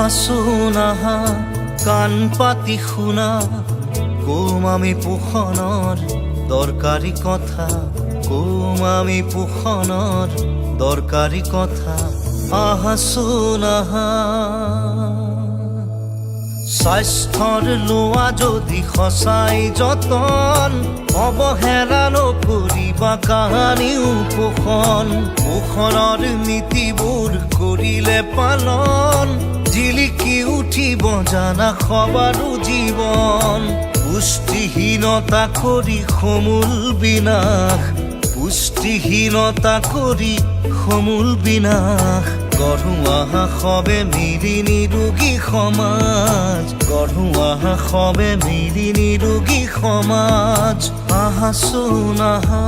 আহাচোন আহা কাণ পাতি শুনা কম আমি পোষণৰ দৰকাৰী কথা কম আমি পোষণৰ দৰকাৰী কথা আহাচোন আহা স্বাস্থ্যৰ লোৱা যদি সঁচাই যতন অৱহেলা নকৰিবা কাহানি পোষণৰ নীতিবোৰ কৰিলে পালন জিলিকি উঠিব জানা সবাৰো জীৱন পুষ্টিহীনতা কৰি সমূল বিনাশ পুষ্টিহীনতা কৰি সমূল বিনাশ গঢ়ো আহা সবে মিলি নিৰোগী সমাজ গঢ়ো আহা সবে মিলি নিৰোগী সমাজ আহাচোন আহা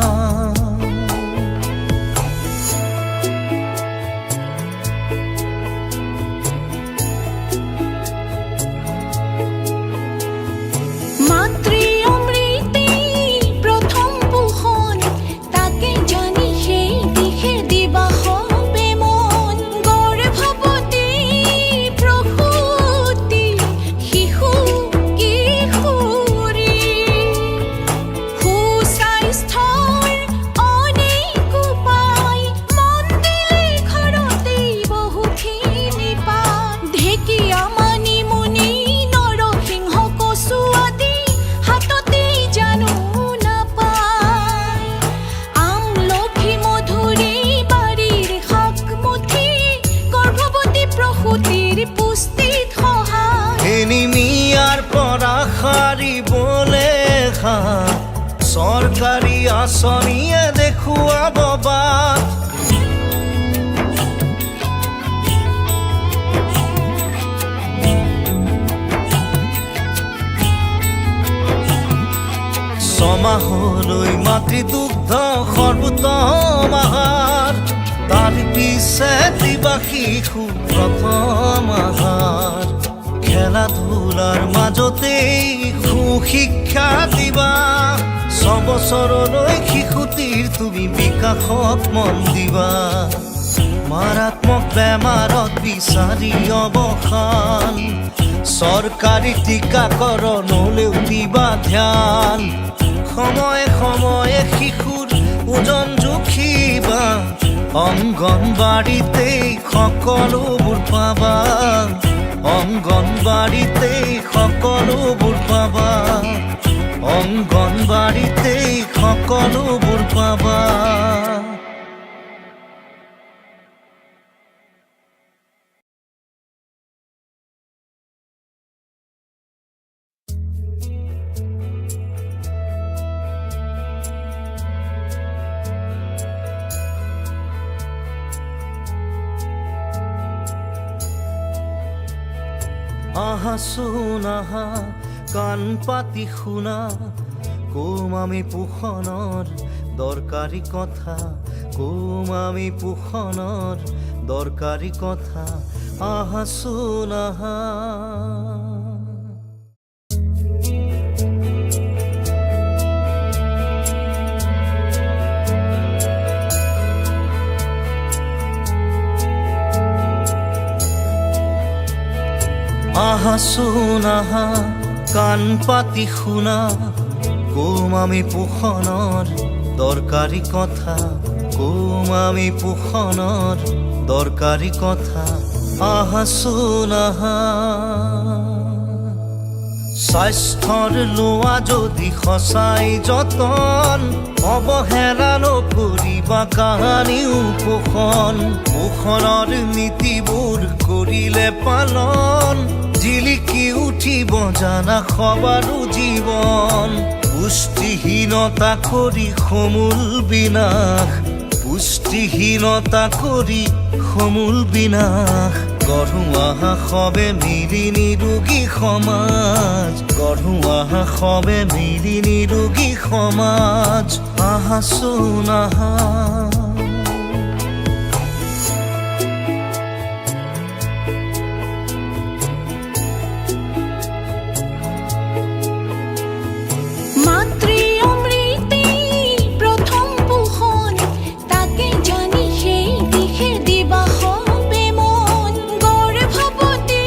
চৰকাৰী আঁচনিয়ে দেখুৱাব বাট ছমাহলৈ মাতৃ দুগ্ধ সৰ্বোত্তম আহাৰ তাৰ পিছে দিবা শিশু প্ৰথম আহাৰ খেলা ধূলাৰ মাজতেই সুশিক্ষা দিবা 6 বছৰলৈ শিশুটিৰ তুমি বিকাশত মন দিবা মাৰাত্মক বেমাৰত বিচাৰি অৱসান চৰকাৰী টীকাকৰণলৈও দিবা ধ্যান সময়ে সময়ে শিশুৰ ওজন জুখিবা অংগনবাড়ীতেই সকলোবোৰ পাবা অংগনবাড়ীতেই সকলোবোৰ পাবা অংগনবাড়ীতেই সকলোবোৰ পাবা আহাচোন আহা কাণ পাতি শুনা কম আমি পোষণৰ দৰকাৰী কথা কম আমি পোষণৰ দৰকাৰী কথা আহাচোন আহা আহাচোন আহা কাণ পাতি শুনা কম আমি পোষণৰ দৰকাৰী কথা কম আমি পোষণৰ দৰকাৰী কথা আহাচোন আহা স্বাস্থ্যৰ লোৱা যদি সঁচাই যতন অৱহেলা নকৰিবা কাহানি পোষণৰ নীতিবোৰ কৰিলে পালন জিলিকি উঠিব জানা সবাৰো জীৱন পুষ্টিহীনতা কৰি সমূল বিনাশ পুষ্টিহীনতা কৰি সমূল বিনাশ গঢ়ো আহা সবে মিলি নিৰোগী সমাজ গঢ়ো আহা সবে মিলি নিৰোগী সমাজ আহাচোন আহা জানি সেই দিশে দিবা হবে মন গৰ্ভবতী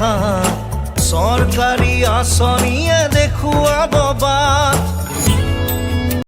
দেখা চৰকাৰী আঁচনিয়ে দেখুৱাব